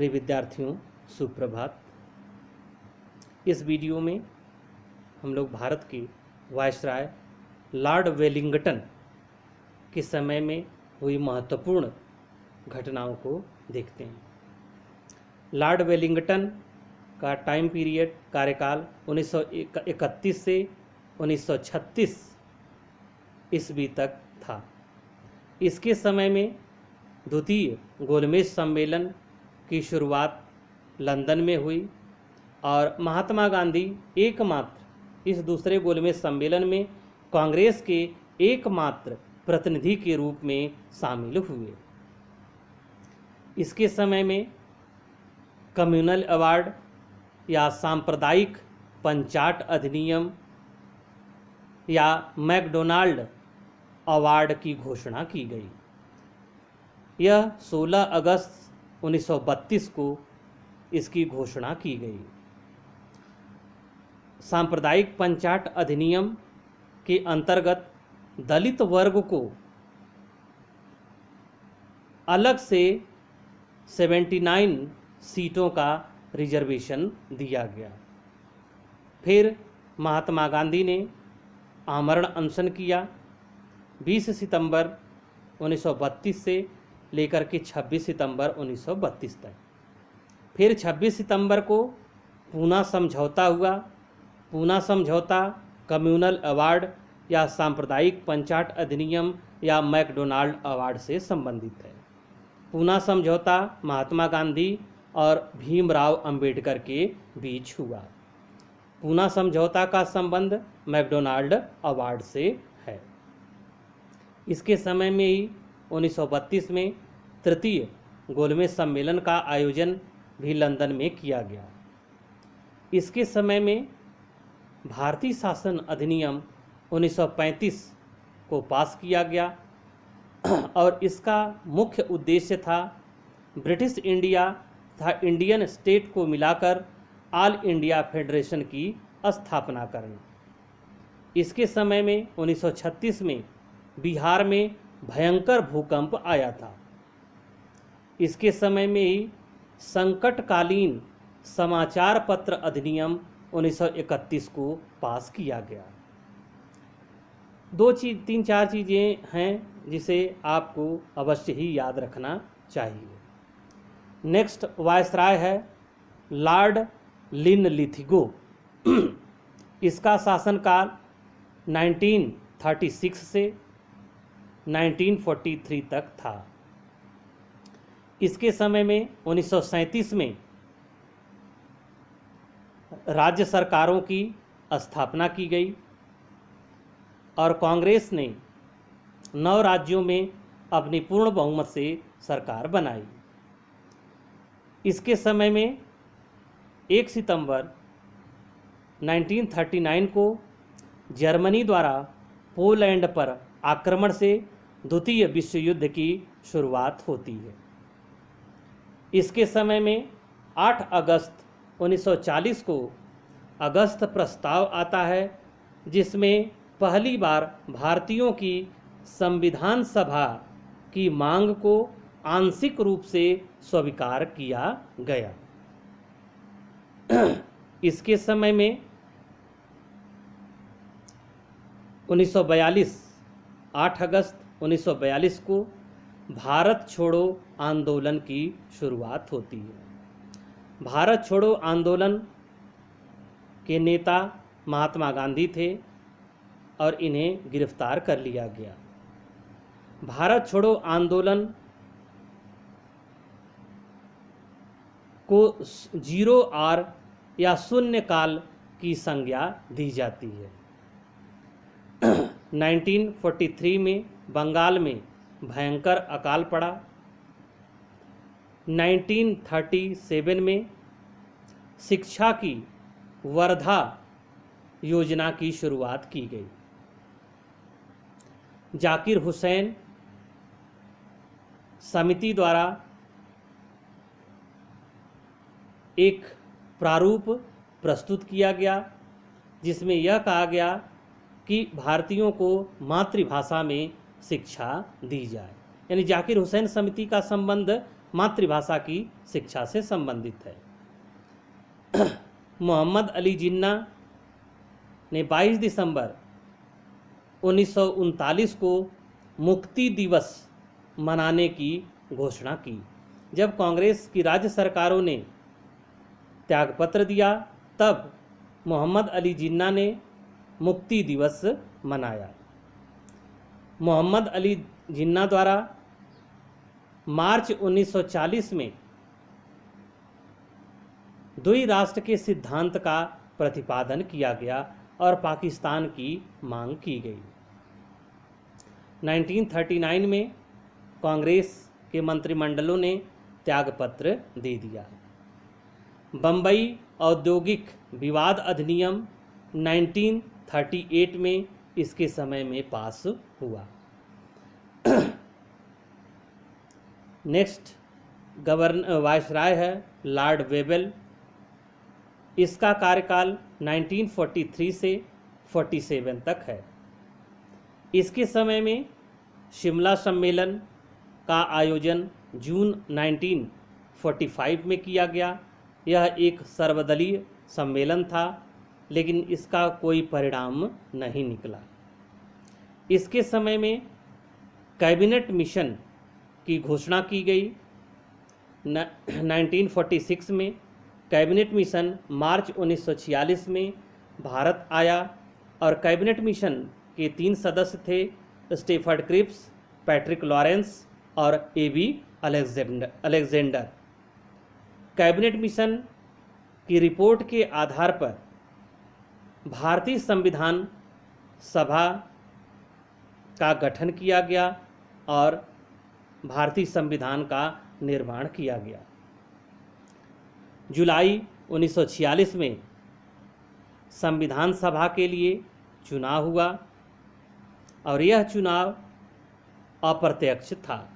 प्रिय विद्यार्थियों, सुप्रभात। इस वीडियो में हम लोग भारत के वायसराय लॉर्ड वेलिंगटन के समय में हुई महत्वपूर्ण घटनाओं को देखते हैं। लॉर्ड वेलिंगटन का टाइम पीरियड कार्यकाल 1931 से 1936 ईस्वी तक था। इसके समय में द्वितीय गोलमेज सम्मेलन की शुरुआत लंदन में हुई और महात्मा गांधी एकमात्र इस दूसरे गोलमेज सम्मेलन में कांग्रेस के एकमात्र प्रतिनिधि के रूप में शामिल हुए। इसके समय में कम्युनल अवार्ड या सांप्रदायिक पंचाट अधिनियम या मैकडोनाल्ड अवार्ड की घोषणा की गई। यह 16 अगस्त 1932 को इसकी घोषणा की गई। सांप्रदायिक पंचाट अधिनियम के अंतर्गत दलित वर्ग को अलग से 79 सीटों का रिजर्वेशन दिया गया। फिर महात्मा गांधी ने आमरण अनशन किया 20 सितंबर 1932 से लेकर के 26 सितंबर 1932 तक। फिर 26 सितंबर को पूना समझौता हुआ। पूना समझौता कम्युनल अवार्ड या सांप्रदायिक पंचाट अधिनियम या मैकडोनाल्ड अवार्ड से संबंधित है। पूना समझौता महात्मा गांधी और भीमराव अंबेडकर के बीच हुआ। पूना समझौता का संबंध मैकडोनाल्ड अवार्ड से है। इसके समय में ही 1932 में तृतीय गोलमेज सम्मेलन का आयोजन भी लंदन में किया गया। इसके समय में भारतीय शासन अधिनियम 1935 को पास किया गया और इसका मुख्य उद्देश्य था ब्रिटिश इंडिया तथा इंडियन स्टेट को मिलाकर ऑल इंडिया फेडरेशन की स्थापना करना। इसके समय में 1936 में बिहार में भयंकर भूकंप आया था। इसके समय में ही संकटकालीन समाचार पत्र अधिनियम 1931 को पास किया गया। तीन चार चीज़ें हैं जिसे आपको अवश्य ही याद रखना चाहिए। नेक्स्ट वायसराय है लॉर्ड लिनलिथिगो। इसका शासनकाल 1936 से 1943 तक था। इसके समय में 1937 में राज्य सरकारों की स्थापना की गई और कांग्रेस ने 9 राज्यों में अपनी पूर्ण बहुमत से सरकार बनाई। इसके समय में 1 सितंबर 1939 को जर्मनी द्वारा पोलैंड पर आक्रमण से द्वितीय विश्व युद्ध की शुरुआत होती है। इसके समय में 8 अगस्त 1940 को अगस्त प्रस्ताव आता है, जिसमें पहली बार भारतीयों की संविधान सभा की मांग को आंशिक रूप से स्वीकार किया गया। इसके समय में 1942 8 अगस्त 1942 को भारत छोड़ो आंदोलन की शुरुआत होती है। भारत छोड़ो आंदोलन के नेता महात्मा गांधी थे और इन्हें गिरफ्तार कर लिया गया। भारत छोड़ो आंदोलन को 0 या शून्य काल की संज्ञा दी जाती है। 1943 में बंगाल में भयंकर अकाल पड़ा। 1937 में शिक्षा की वर्धा योजना की शुरुआत की गई। जाकिर हुसैन समिति द्वारा एक प्रारूप प्रस्तुत किया गया, जिसमें यह कहा गया कि भारतीयों को मातृभाषा में शिक्षा दी जाए। यानी जाकिर हुसैन समिति का संबंध मातृभाषा की शिक्षा से संबंधित है। मोहम्मद अली जिन्ना ने 22 दिसंबर 1939 को मुक्ति दिवस मनाने की घोषणा की। जब कांग्रेस की राज्य सरकारों ने त्यागपत्र दिया तब मोहम्मद अली जिन्ना ने मुक्ति दिवस मनाया। मोहम्मद अली जिन्ना द्वारा मार्च 1940 में द्वि राष्ट्र के सिद्धांत का प्रतिपादन किया गया और पाकिस्तान की मांग की गई। 1939 में कांग्रेस के मंत्रिमंडलों ने त्यागपत्र दे दिया। बम्बई औद्योगिक विवाद अधिनियम 1938 में इसके समय में पास हुआ। नेक्स्ट वायसराय है लॉर्ड वेबल। इसका कार्यकाल 1943 से 47 तक है। इसके समय में शिमला सम्मेलन का आयोजन जून 1945 में किया गया। यह एक सर्वदलीय सम्मेलन था, लेकिन इसका कोई परिणाम नहीं निकला। इसके समय में कैबिनेट मिशन की घोषणा की गई। 1946 में कैबिनेट मिशन मार्च 1946 में भारत आया और कैबिनेट मिशन के 3 सदस्य थे, स्टेफर्ड क्रिप्स, पैट्रिक लॉरेंस और A.B. अलेक्जेंडर। कैबिनेट मिशन की रिपोर्ट के आधार पर भारतीय संविधान सभा का गठन किया गया और भारतीय संविधान का निर्माण किया गया। जुलाई 1946 में संविधान सभा के लिए चुनाव हुआ और यह चुनाव अप्रत्यक्ष था।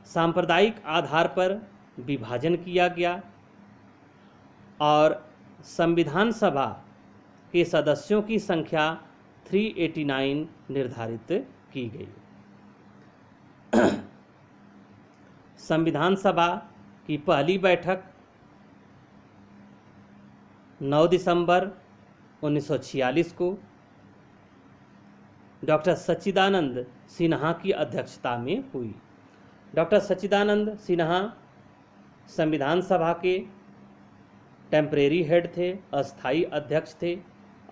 सांप्रदायिक आधार पर विभाजन किया गया और संविधान सभा के सदस्यों की संख्या 389 निर्धारित की गई। संविधान सभा की पहली बैठक 9 दिसंबर 1946 को डॉक्टर सच्चिदानंद सिन्हा की अध्यक्षता में हुई। डॉक्टर सच्चिदानंद सिन्हा संविधान सभा के टेम्परेरी हेड थे, अस्थायी अध्यक्ष थे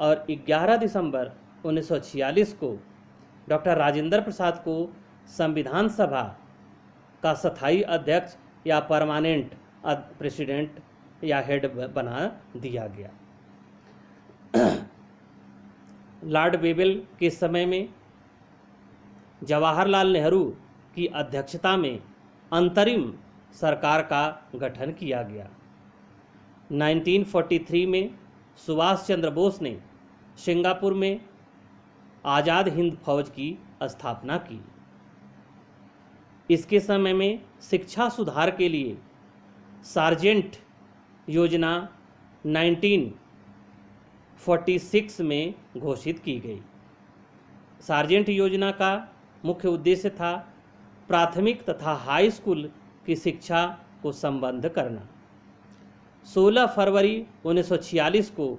और 11 दिसंबर 1946 को डॉक्टर राजेंद्र प्रसाद को संविधान सभा का स्थायी अध्यक्ष या परमानेंट प्रेसिडेंट या हेड बना दिया गया। लॉर्ड वेबल के समय में जवाहरलाल नेहरू की अध्यक्षता में अंतरिम सरकार का गठन किया गया। 1943 में सुभाष चंद्र बोस ने सिंगापुर में आज़ाद हिंद फौज की स्थापना की। इसके समय में शिक्षा सुधार के लिए सार्जेंट योजना 1946 में घोषित की गई। सार्जेंट योजना का मुख्य उद्देश्य था प्राथमिक तथा हाई स्कूल की शिक्षा को संबद्ध करना। 16 फरवरी 1946 को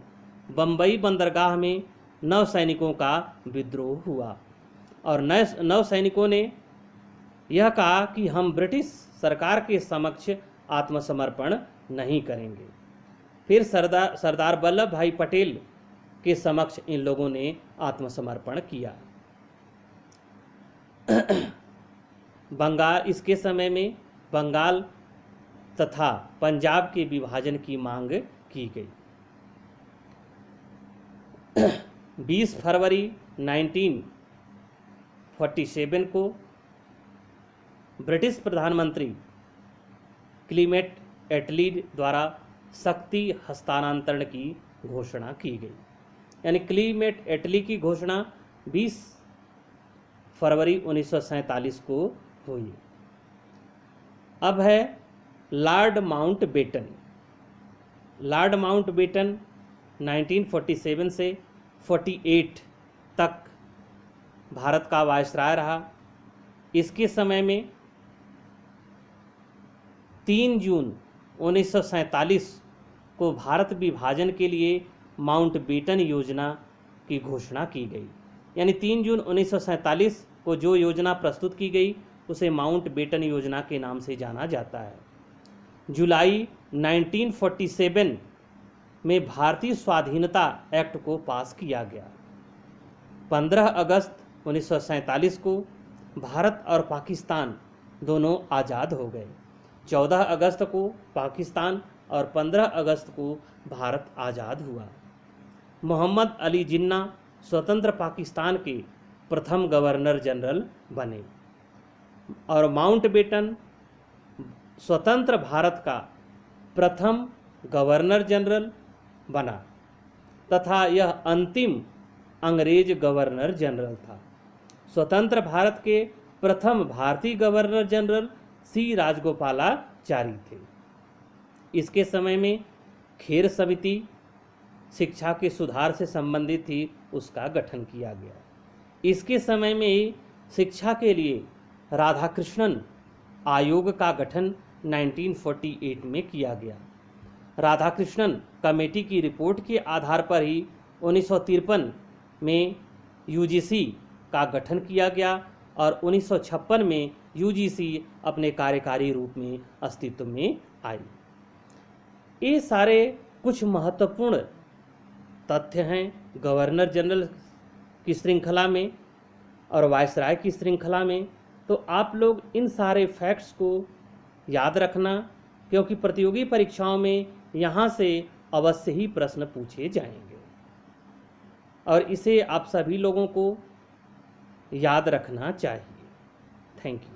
बम्बई बंदरगाह में नौसैनिकों का विद्रोह हुआ और नौसैनिकों ने यह कहा कि हम ब्रिटिश सरकार के समक्ष आत्मसमर्पण नहीं करेंगे। फिर सरदार वल्लभ भाई पटेल के समक्ष इन लोगों ने आत्मसमर्पण किया। बंगाल, इसके समय में बंगाल तथा पंजाब के विभाजन की मांग की गई। 20 फरवरी 1947 को ब्रिटिश प्रधानमंत्री क्लीमेट एटली द्वारा शक्ति हस्तांतरण की घोषणा की गई। यानी क्लीमेट एटली की घोषणा 20 फरवरी 1947 को हुई। अब है लॉर्ड माउंटबेटन। लॉर्ड माउंटबेटन 1947 से 48 तक भारत का वायसराय रहा। इसके समय में 3 जून 1947 को भारत विभाजन के लिए माउंटबेटन योजना की घोषणा की गई। यानी 3 जून 1947 को जो योजना प्रस्तुत की गई उसे माउंटबेटन योजना के नाम से जाना जाता है। जुलाई 1947 में भारतीय स्वाधीनता एक्ट को पास किया गया। 15 अगस्त 1947 को भारत और पाकिस्तान दोनों आज़ाद हो गए। 14 अगस्त को पाकिस्तान और 15 अगस्त को भारत आज़ाद हुआ। मोहम्मद अली जिन्ना स्वतंत्र पाकिस्तान के प्रथम गवर्नर जनरल बने और माउंटबेटन स्वतंत्र भारत का प्रथम गवर्नर जनरल बना तथा यह अंतिम अंग्रेज गवर्नर जनरल था। स्वतंत्र भारत के प्रथम भारतीय गवर्नर जनरल सी राजगोपालाचारी थे। इसके समय में खेर समिति शिक्षा के सुधार से संबंधित थी, उसका गठन किया गया। इसके समय में शिक्षा के लिए राधाकृष्णन आयोग का गठन 1948 में किया गया। राधाकृष्णन कमेटी की रिपोर्ट के आधार पर ही 1953 में यूजीसी का गठन किया गया और 1956 में यूजीसी अपने कार्यकारी रूप में अस्तित्व में आई। ये सारे कुछ महत्वपूर्ण तथ्य हैं गवर्नर जनरल की श्रृंखला में और वायसराय की श्रृंखला में। तो आप लोग इन सारे फैक्ट्स को याद रखना, क्योंकि प्रतियोगी परीक्षाओं में यहाँ से अवश्य ही प्रश्न पूछे जाएंगे और इसे आप सभी लोगों को याद रखना चाहिए। Thank you.